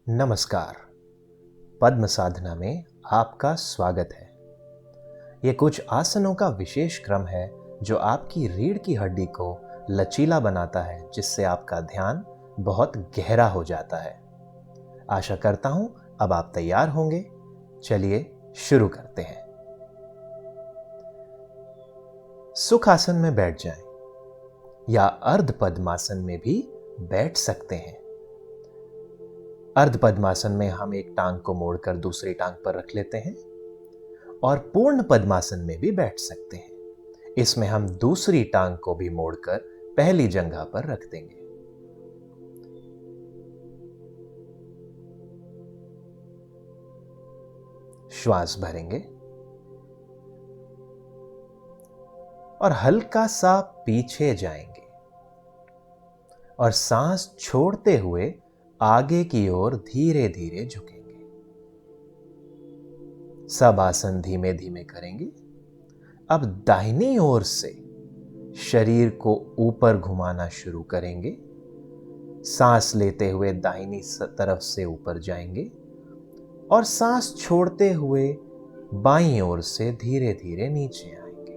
नमस्कार। पद्म साधना में आपका स्वागत है। ये कुछ आसनों का विशेष क्रम है जो आपकी रीढ़ की हड्डी को लचीला बनाता है, जिससे आपका ध्यान बहुत गहरा हो जाता है। आशा करता हूं अब आप तैयार होंगे। चलिए शुरू करते हैं। सुखासन में बैठ जाएं या अर्ध पद्मासन में भी बैठ सकते हैं। अर्ध पद्मासन में हम एक टांग को मोड़कर दूसरी टांग पर रख लेते हैं और पूर्ण पद्मासन में भी बैठ सकते हैं। इसमें हम दूसरी टांग को भी मोड़कर पहली जंघा पर रख देंगे। श्वास भरेंगे और हल्का सा पीछे जाएंगे और सांस छोड़ते हुए आगे की ओर धीरे धीरे झुकेंगे। सब आसन धीमे धीमे करेंगे। अब दाहिनी ओर से शरीर को ऊपर घुमाना शुरू करेंगे। सांस लेते हुए दाहिनी तरफ से ऊपर जाएंगे और सांस छोड़ते हुए बाईं ओर से धीरे धीरे नीचे आएंगे।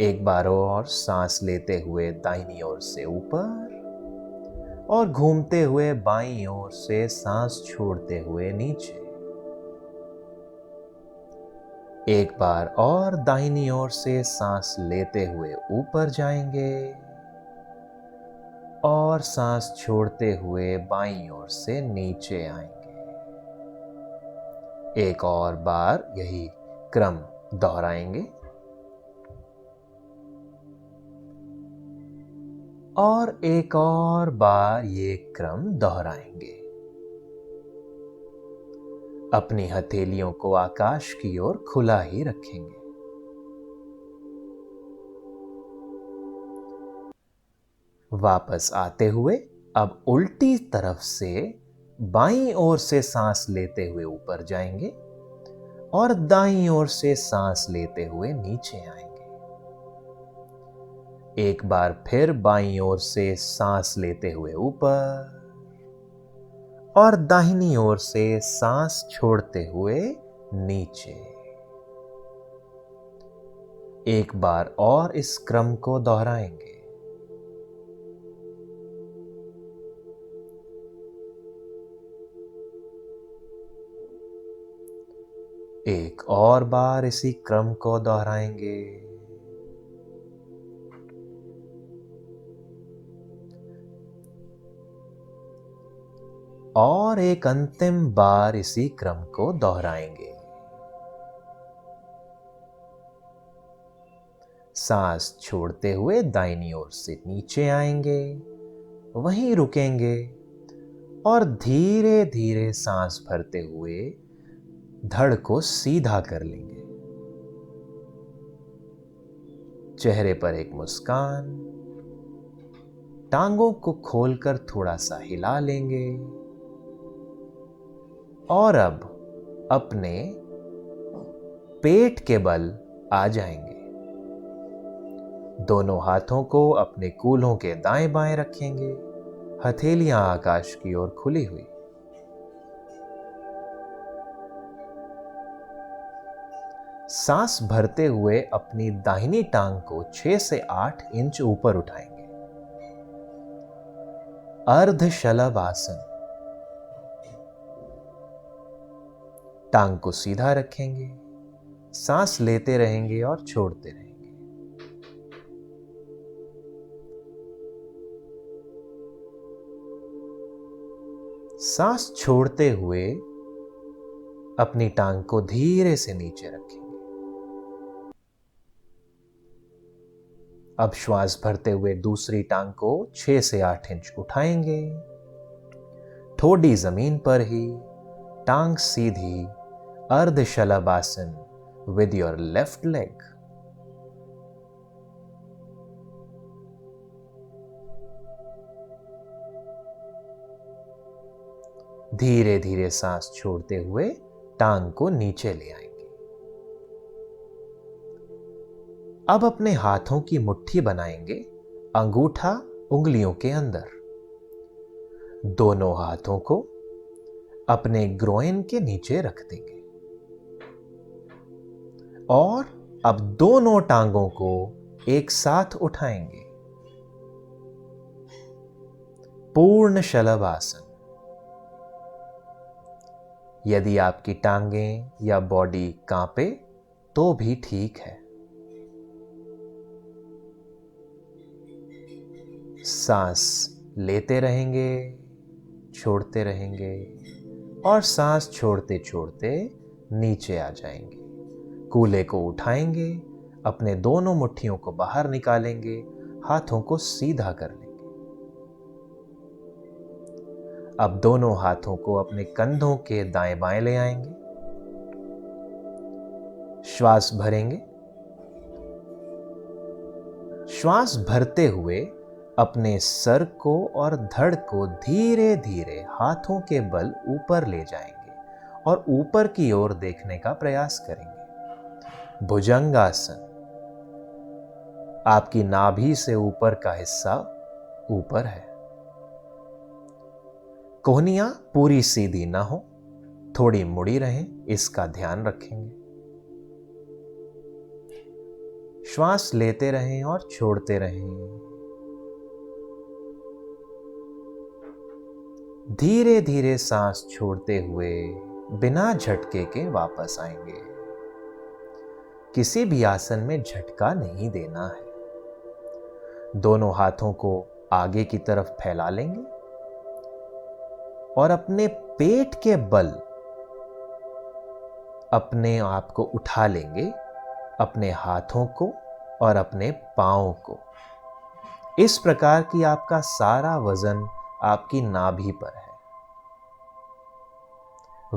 एक बार और सांस लेते हुए दाहिनी ओर से ऊपर और घूमते हुए बाईं ओर से सांस छोड़ते हुए नीचे। एक बार और दाहिनी ओर से सांस लेते हुए ऊपर जाएंगे और सांस छोड़ते हुए बाईं ओर से नीचे आएंगे। एक और बार यही क्रम दोहराएंगे और एक और बार ये क्रम दोहराएंगे। अपनी हथेलियों को आकाश की ओर खुला ही रखेंगे। वापस आते हुए अब उल्टी तरफ से बाईं ओर से सांस लेते हुए ऊपर जाएंगे और दाईं ओर से सांस लेते हुए नीचे आएंगे। एक बार फिर बाईं ओर से सांस लेते हुए ऊपर और दाहिनी ओर से सांस छोड़ते हुए नीचे। एक बार और इस क्रम को दोहराएंगे। एक और बार इसी क्रम को दोहराएंगे। और एक अंतिम बार इसी क्रम को दोहराएंगे। सांस छोड़ते हुए दाहिनी ओर से नीचे आएंगे, वहीं रुकेंगे और धीरे धीरे सांस भरते हुए धड़ को सीधा कर लेंगे। चेहरे पर एक मुस्कान, टांगों को खोलकर थोड़ा सा हिला लेंगे और अब अपने पेट के बल आ जाएंगे। दोनों हाथों को अपने कूल्हों के दाएं बाएं रखेंगे, हथेलियां आकाश की ओर खुली हुई। सांस भरते हुए अपनी दाहिनी टांग को 6 से 8 इंच ऊपर उठाएंगे। अर्ध शलभ आसन। टांग को सीधा रखेंगे, सांस लेते रहेंगे और छोड़ते रहेंगे। सांस छोड़ते हुए अपनी टांग को धीरे से नीचे रखेंगे। अब श्वास भरते हुए दूसरी टांग को 6 से 8 इंच उठाएंगे। ठोडी जमीन पर ही, टांग सीधी, अर्ध शलभ आसन with your left leg. धीरे धीरे सांस छोड़ते हुए टांग को नीचे ले आएंगे। अब अपने हाथों की मुट्ठी बनाएंगे, अंगूठा उंगलियों के अंदर। दोनों हाथों को अपने ग्रोइन के नीचे रख देंगे और अब दोनों टांगों को एक साथ उठाएंगे। पूर्ण शलभासन। यदि आपकी टांगें या बॉडी कांपे तो भी ठीक है। सांस लेते रहेंगे, छोड़ते रहेंगे और सांस छोड़ते छोड़ते नीचे आ जाएंगे। कूल्हे को उठाएंगे, अपने दोनों मुट्ठियों को बाहर निकालेंगे, हाथों को सीधा कर लेंगे। अब दोनों हाथों को अपने कंधों के दाएं बाएं ले आएंगे। श्वास भरेंगे। श्वास भरते हुए अपने सर को और धड़ को धीरे धीरे हाथों के बल ऊपर ले जाएंगे और ऊपर की ओर देखने का प्रयास करेंगे। भुजंगासन। आपकी नाभि से ऊपर का हिस्सा ऊपर है। कोहनियां पूरी सीधी ना हो, थोड़ी मुड़ी रहें, इसका ध्यान रखेंगे। श्वास लेते रहें और छोड़ते रहें। धीरे धीरे सांस छोड़ते हुए बिना झटके के वापस आएंगे। किसी भी आसन में झटका नहीं देना है। दोनों हाथों को आगे की तरफ फैला लेंगे और अपने पेट के बल अपने आप को उठा लेंगे, अपने हाथों को और अपने पांवों को। इस प्रकार कि आपका सारा वजन आपकी नाभि पर है।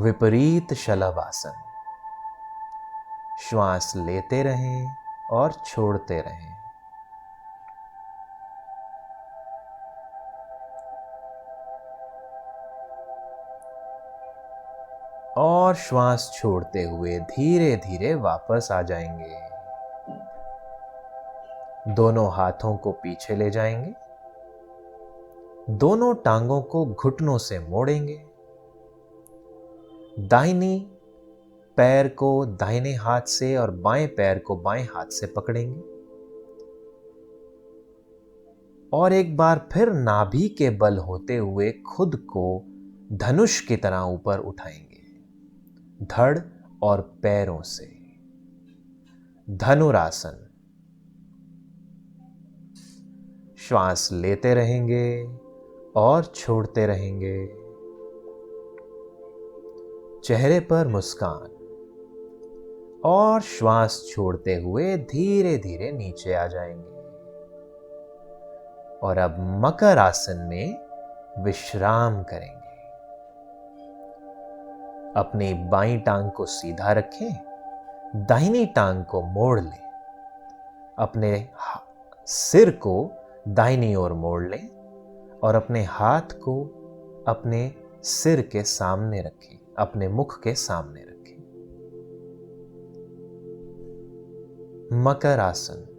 विपरीत शलभासन। श्वास लेते रहें और छोड़ते रहें। और श्वास छोड़ते हुए धीरे धीरे वापस आ जाएंगे। दोनों हाथों को पीछे ले जाएंगे। दोनों टांगों को घुटनों से मोड़ेंगे। दाहिनी पैर को दाहिने हाथ से और बाएं पैर को बाएं हाथ से पकड़ेंगे और एक बार फिर नाभि के बल होते हुए खुद को धनुष की तरह ऊपर उठाएंगे, धड़ और पैरों से। धनुरासन। श्वास लेते रहेंगे और छोड़ते रहेंगे। चेहरे पर मुस्कान और श्वास छोड़ते हुए धीरे धीरे नीचे आ जाएंगे। और अब मकर आसन में विश्राम करेंगे। अपनी बाईं टांग को सीधा रखें, दाहिनी टांग को मोड़ लें। अपने सिर को दाहिनी ओर मोड़ लें और अपने हाथ को अपने सिर के सामने रखें, अपने मुख के सामने रखें। मकर आसन।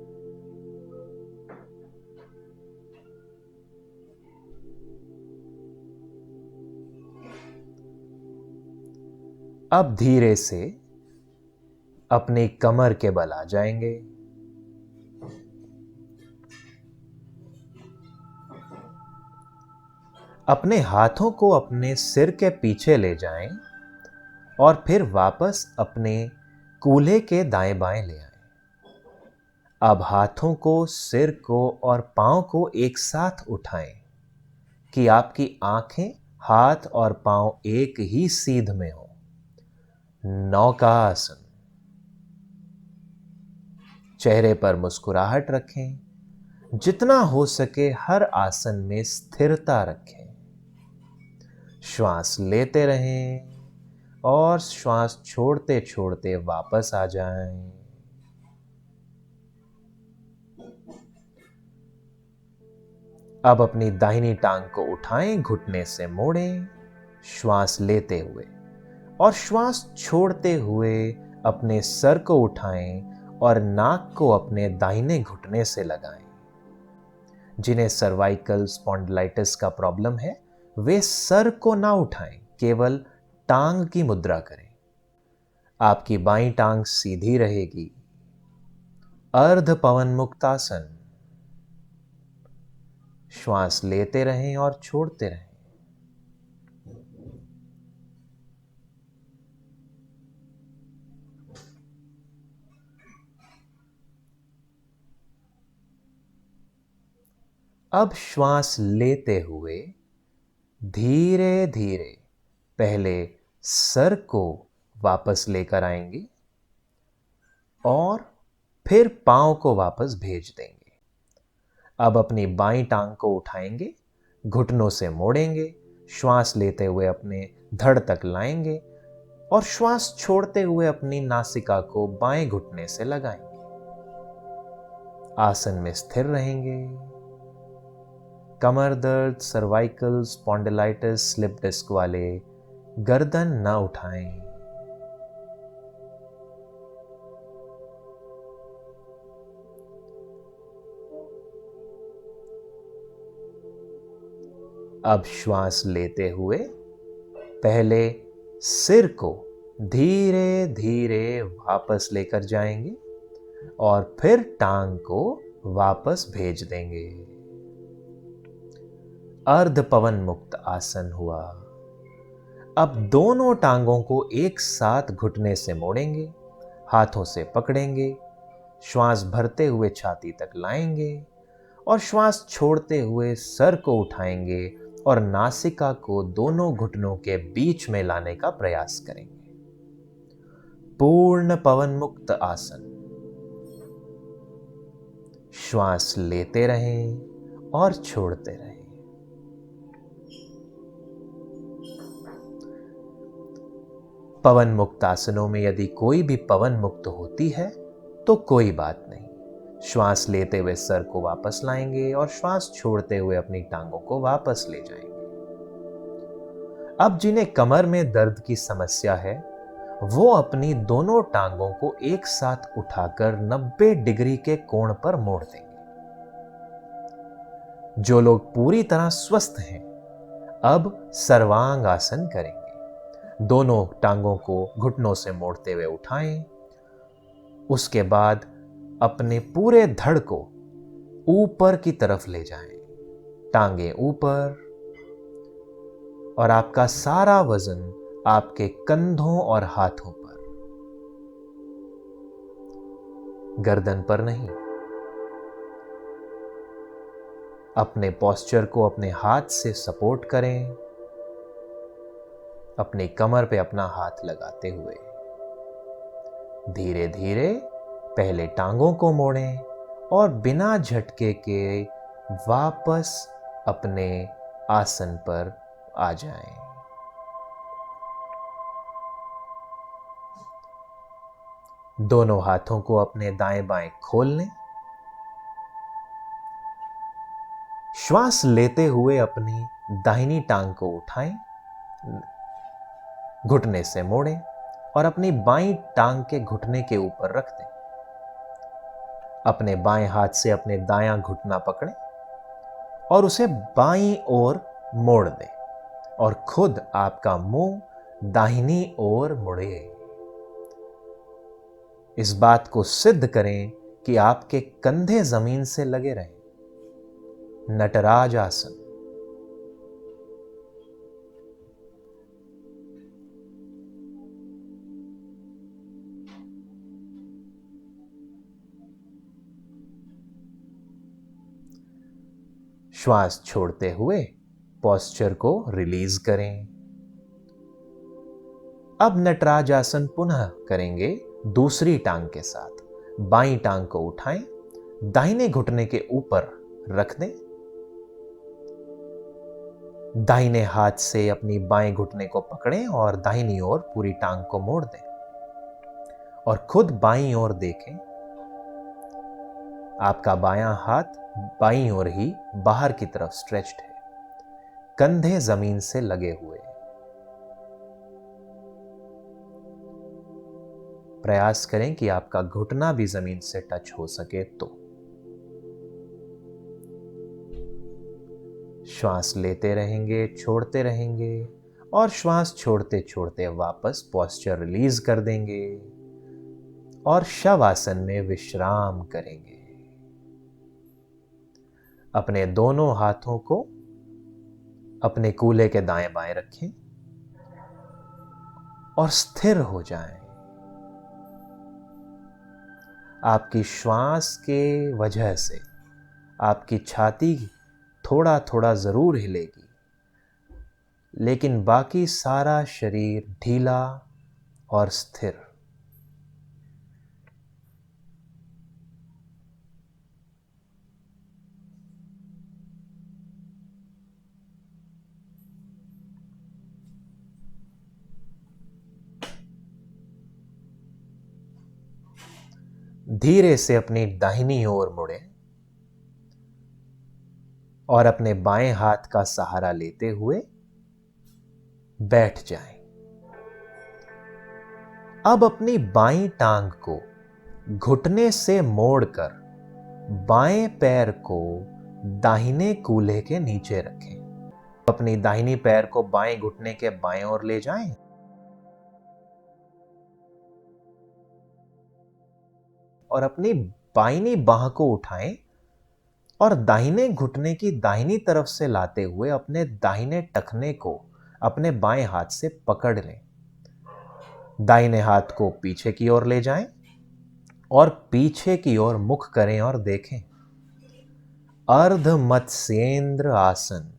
अब धीरे से अपने कमर के बल आ जाएंगे। अपने हाथों को अपने सिर के पीछे ले जाएं और फिर वापस अपने कूल्हे के दाएं बाएं ले आएं। अब हाथों को, सिर को और पांव को एक साथ उठाएं कि आपकी आंखें, हाथ और पांव एक ही सीध में हो। नौका आसन। चेहरे पर मुस्कुराहट रखें। जितना हो सके हर आसन में स्थिरता रखें। श्वास लेते रहें और श्वास छोड़ते छोड़ते वापस आ जाएं। अब अपनी दाहिनी टांग को उठाएं, घुटने से मोड़ें, श्वास लेते हुए, और श्वास छोड़ते हुए अपने सर को उठाएं और नाक को अपने दाहिने घुटने से लगाएं। जिन्हें सर्वाइकल स्पॉन्डिलाइटिस का प्रॉब्लम है वे सर को ना उठाएं, केवल टांग की मुद्रा करें। आपकी बाईं टांग सीधी रहेगी। अर्ध पवन मुक्तासन। श्वास लेते रहें और छोड़ते रहें। अब श्वास लेते हुए धीरे धीरे पहले सर को वापस लेकर आएंगे और फिर पांव को वापस भेज देंगे। अब अपनी बाईं टांग को उठाएंगे, घुटनों से मोड़ेंगे, श्वास लेते हुए अपने धड़ तक लाएंगे और श्वास छोड़ते हुए अपनी नासिका को बाएं घुटने से लगाएंगे। आसन में स्थिर रहेंगे। कमर दर्द, सर्वाइकल, स्पॉन्डिलाइटिस, स्लिप डिस्क वाले गर्दन न उठाएं। अब श्वास लेते हुए पहले सिर को धीरे धीरे वापस लेकर जाएंगे और फिर टांग को वापस भेज देंगे। अर्ध पवन मुक्त आसन हुआ। अब दोनों टांगों को एक साथ घुटने से मोड़ेंगे, हाथों से पकड़ेंगे, श्वास भरते हुए छाती तक लाएंगे और श्वास छोड़ते हुए सर को उठाएंगे और नासिका को दोनों घुटनों के बीच में लाने का प्रयास करेंगे। पूर्ण पवन मुक्त आसन। श्वास लेते रहें और छोड़ते रहें। पवन मुक्त आसनों में यदि कोई भी पवन मुक्त होती है तो कोई बात नहीं। श्वास लेते हुए सर को वापस लाएंगे और श्वास छोड़ते हुए अपनी टांगों को वापस ले जाएंगे। अब जिन्हें कमर में दर्द की समस्या है वो अपनी दोनों टांगों को एक साथ उठाकर 90 डिग्री के कोण पर मोड़ देंगे। जो लोग पूरी तरह स्वस्थ हैं अब सर्वांग आसन करेंगे। दोनों टांगों को घुटनों से मोड़ते हुए उठाएं। उसके बाद अपने पूरे धड़ को ऊपर की तरफ ले जाएं। टांगे ऊपर और आपका सारा वजन आपके कंधों और हाथों पर, गर्दन पर नहीं। अपने पोस्चर को अपने हाथ से सपोर्ट करें, अपनी कमर पे अपना हाथ लगाते हुए धीरे धीरे पहले टांगों को मोड़ें और बिना झटके के वापस अपने आसन पर आ जाएं। दोनों हाथों को अपने दाएं बाएं खोल लें। श्वास लेते हुए अपनी दाहिनी टांग को उठाएं, घुटने से मोड़ें और अपनी बाईं टांग के घुटने के ऊपर रख दें। अपने बाएं हाथ से अपने दायां घुटना पकड़ें और उसे बाईं ओर मोड़ दें और खुद आपका मुंह दाहिनी ओर मुड़े। इस बात को सिद्ध करें कि आपके कंधे जमीन से लगे रहें। नटराज आसन। श्वास छोड़ते हुए पोस्चर को रिलीज करें। अब नटराज आसन पुनः करेंगे दूसरी टांग के साथ। बाईं टांग को उठाएं, दाहिने घुटने के ऊपर रख दें। दाहिने हाथ से अपनी बाएं घुटने को पकड़ें और दाहिनी ओर पूरी टांग को मोड़ दें और खुद बाईं ओर देखें। आपका बायां हाथ बाईं ओर ही बाहर की तरफ स्ट्रेच्ड है, कंधे जमीन से लगे हुए। प्रयास करें कि आपका घुटना भी जमीन से टच हो सके तो। श्वास लेते रहेंगे, छोड़ते रहेंगे और श्वास छोड़ते छोड़ते वापस पोस्चर रिलीज कर देंगे और शवासन में विश्राम करेंगे। अपने दोनों हाथों को अपने कूल्हे के दाएं बाएं रखें और स्थिर हो जाएं। आपकी श्वास के वजह से आपकी छाती थोड़ा थोड़ा जरूर हिलेगी, लेकिन बाकी सारा शरीर ढीला और स्थिर। धीरे से अपनी दाहिनी ओर मुड़े और अपने बाएं हाथ का सहारा लेते हुए बैठ जाएं। अब अपनी बाईं टांग को घुटने से मोड़कर बाएं पैर को दाहिने कूल्हे के नीचे रखें। अपनी दाहिनी पैर को बाएं घुटने के बाएं ओर ले जाएं और अपनी बाईनी बाह को उठाएं और दाहिने घुटने की दाहिनी तरफ से लाते हुए अपने दाहिने टखने को अपने बाएं हाथ से पकड़ लें। दाहिने हाथ को पीछे की ओर ले जाएं और पीछे की ओर मुख करें और देखें। अर्ध मत्स्येंद्र आसन।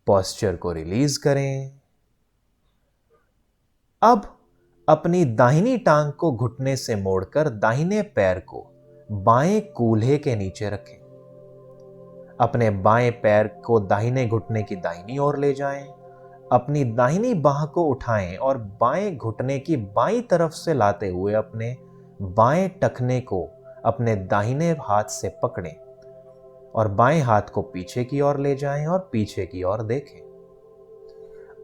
पोस्चर को रिलीज करें। अब अपनी दाहिनी टांग को घुटने से मोड़कर दाहिने पैर को बाएं कूल्हे के नीचे रखें। अपने बाएं पैर को दाहिने घुटने की दाहिनी ओर ले जाएं। अपनी दाहिनी बाह को उठाएं और बाएं घुटने की बाईं तरफ से लाते हुए अपने बाएं टखने को अपने दाहिने हाथ से पकड़ें और बाएं हाथ को पीछे की ओर ले जाएं और पीछे की ओर देखें।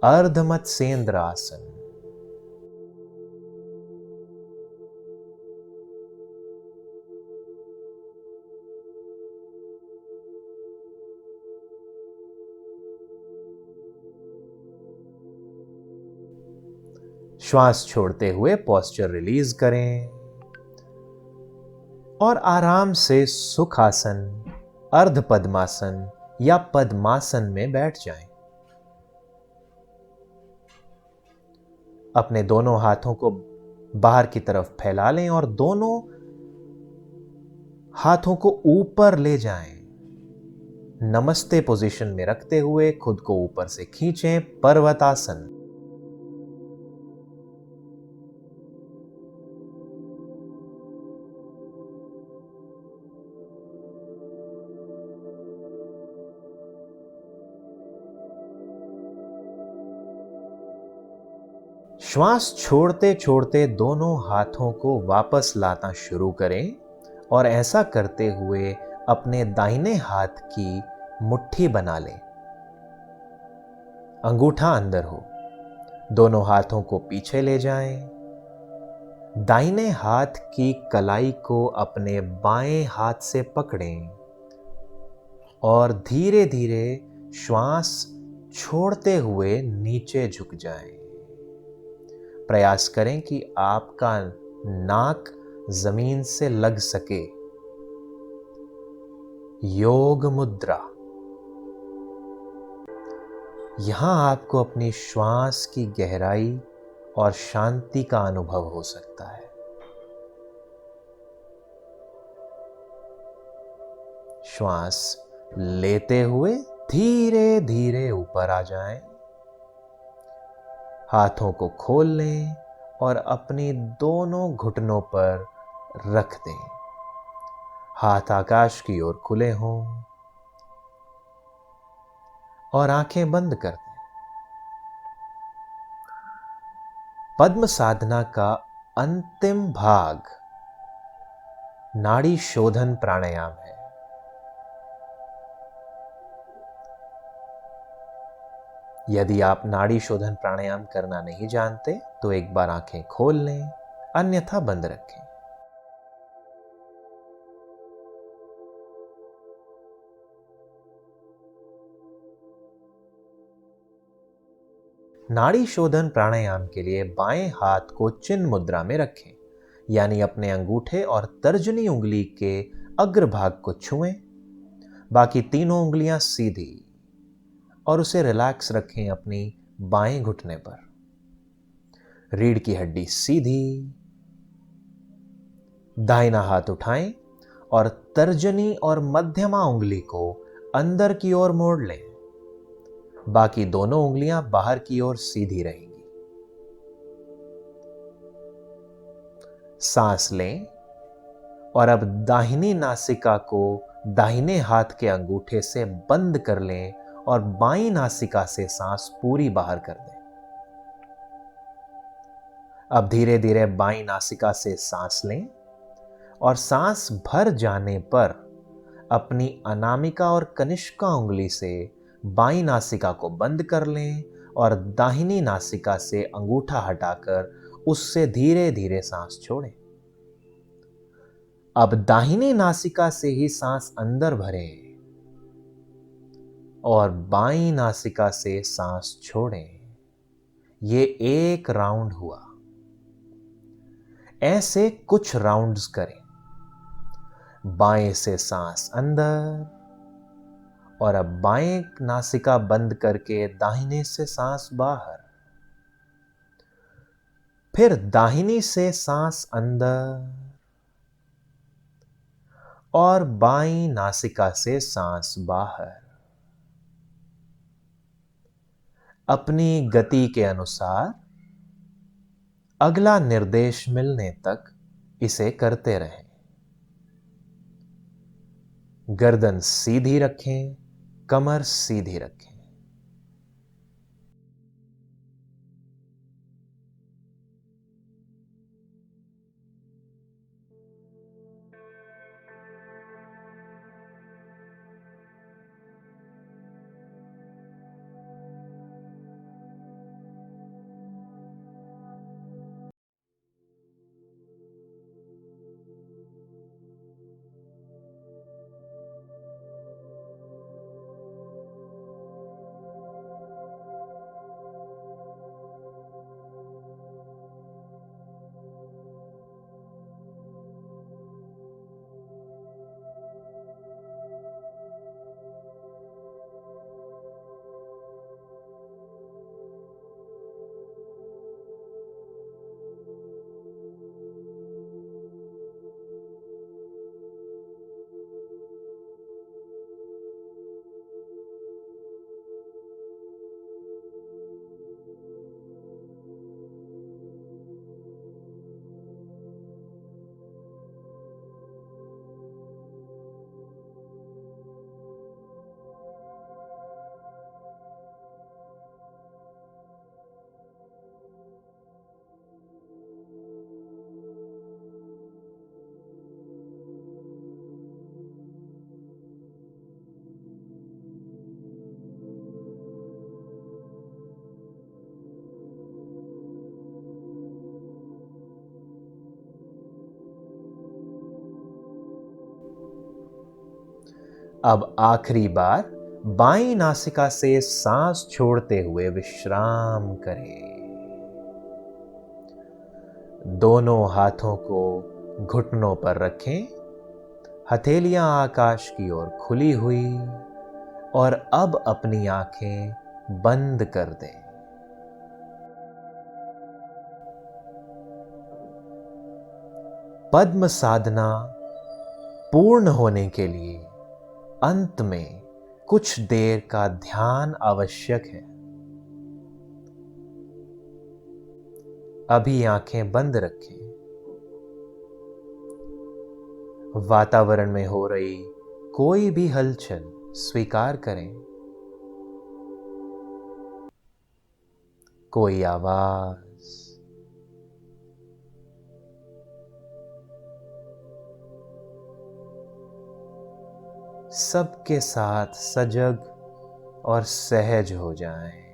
अर्ध मत्स्येंद्र आसन। श्वास छोड़ते हुए पोस्चर रिलीज करें और आराम से सुखासन, अर्ध पद्मासन या पद्मासन में बैठ जाएं। अपने दोनों हाथों को बाहर की तरफ फैला लें और दोनों हाथों को ऊपर ले जाएं। नमस्ते पोजीशन में रखते हुए खुद को ऊपर से खींचें, पर्वतासन। श्वास छोड़ते छोड़ते दोनों हाथों को वापस लाना शुरू करें और ऐसा करते हुए अपने दाहिने हाथ की मुट्ठी बना लें। अंगूठा अंदर हो। दोनों हाथों को पीछे ले जाएं। दाहिने हाथ की कलाई को अपने बाएं हाथ से पकड़ें और धीरे धीरे श्वास छोड़ते हुए नीचे झुक जाएं। प्रयास करें कि आपका नाक जमीन से लग सके। योग मुद्रा। यहां आपको अपनी श्वास की गहराई और शांति का अनुभव हो सकता है। श्वास लेते हुए धीरे धीरे ऊपर आ जाएं। हाथों को खोल लें और अपनी दोनों घुटनों पर रख दें। हाथ आकाश की ओर खुले हों और आंखें बंद कर दें। पद्म साधना का अंतिम भाग नाड़ी शोधन प्राणायाम है। यदि आप नाड़ी शोधन प्राणायाम करना नहीं जानते तो एक बार आंखें खोल लें, अन्यथा बंद रखें। नाड़ी शोधन प्राणायाम के लिए बाएं हाथ को चिन्ह मुद्रा में रखें, यानी अपने अंगूठे और तर्जनी उंगली के अग्रभाग को छुएं। बाकी तीनों उंगलियां सीधी और उसे रिलैक्स रखें अपनी बाएं घुटने पर। रीढ़ की हड्डी सीधी। दाहिना हाथ उठाएं और तर्जनी और मध्यमा उंगली को अंदर की ओर मोड़ लें। बाकी दोनों उंगलियां बाहर की ओर सीधी रहेंगी। सांस लें और अब दाहिनी नासिका को दाहिने हाथ के अंगूठे से बंद कर लें और बाईं नासिका से सांस पूरी बाहर कर दें। अब धीरे धीरे बाईं नासिका से सांस लें और सांस भर जाने पर अपनी अनामिका और कनिष्का उंगली से बाईं नासिका को बंद कर लें और दाहिनी नासिका से अंगूठा हटाकर उससे धीरे धीरे सांस छोड़ें। अब दाहिनी नासिका से ही सांस अंदर भरें और बाईं नासिका से सांस छोड़ें। ये एक राउंड हुआ। ऐसे कुछ राउंड्स करें। बाएं से सांस अंदर और अब बाएं नासिका बंद करके दाहिने से सांस बाहर। फिर दाहिनी से सांस अंदर और बाईं नासिका से सांस बाहर। अपनी गति के अनुसार अगला निर्देश मिलने तक इसे करते रहें। गर्दन सीधी रखें, कमर सीधी रखें। अब आखिरी बार बाईं नासिका से सांस छोड़ते हुए विश्राम करें। दोनों हाथों को घुटनों पर रखें। हथेलियां आकाश की ओर खुली हुई और अब अपनी आंखें बंद कर दें। पद्म साधना पूर्ण होने के लिए अंत में कुछ देर का ध्यान आवश्यक है। अभी आंखें बंद रखें। वातावरण में हो रही कोई भी हलचल स्वीकार करें। कोई आवाज, सबके साथ सजग और सहज हो जाएं।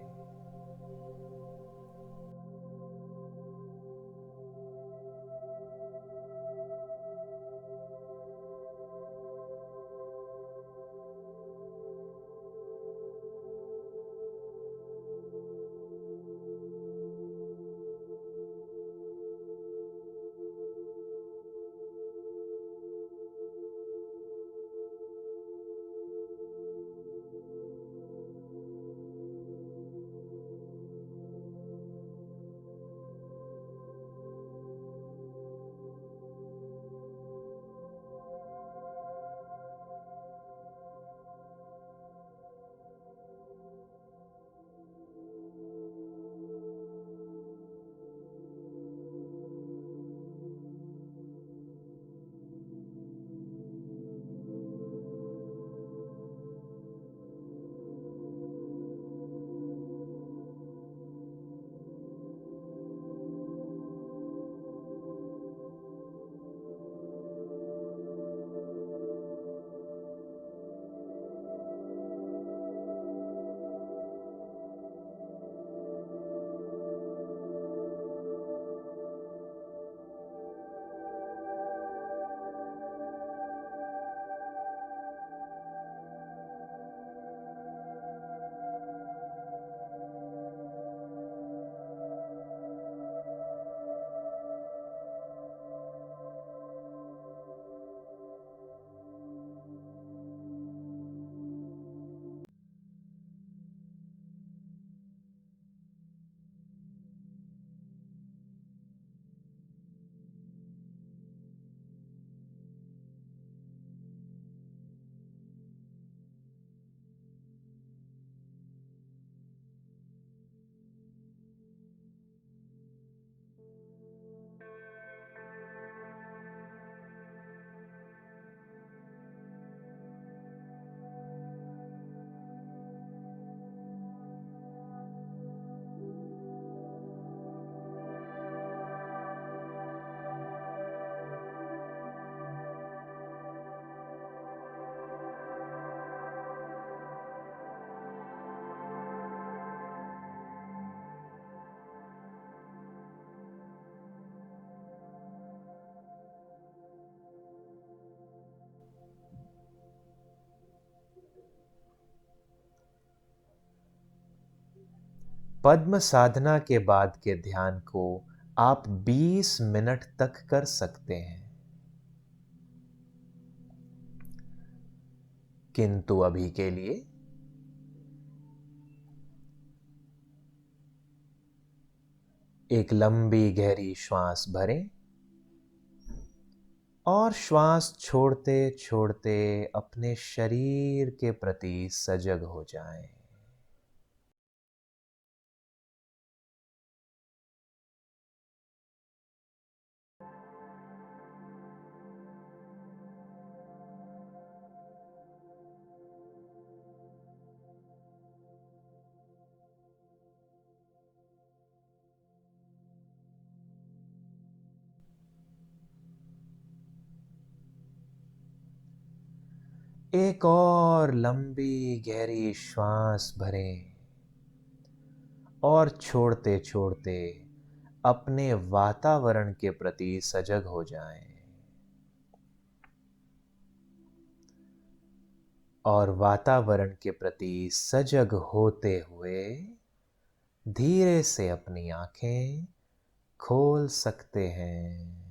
पद्म साधना के बाद के ध्यान को आप 20 मिनट तक कर सकते हैं, किंतु अभी के लिए एक लंबी गहरी श्वास भरें और श्वास छोड़ते छोड़ते अपने शरीर के प्रति सजग हो जाएं। एक और लंबी गहरी श्वास भरें और छोड़ते छोड़ते अपने वातावरण के प्रति सजग हो जाएं। और वातावरण के प्रति सजग होते हुए धीरे से अपनी आंखें खोल सकते हैं।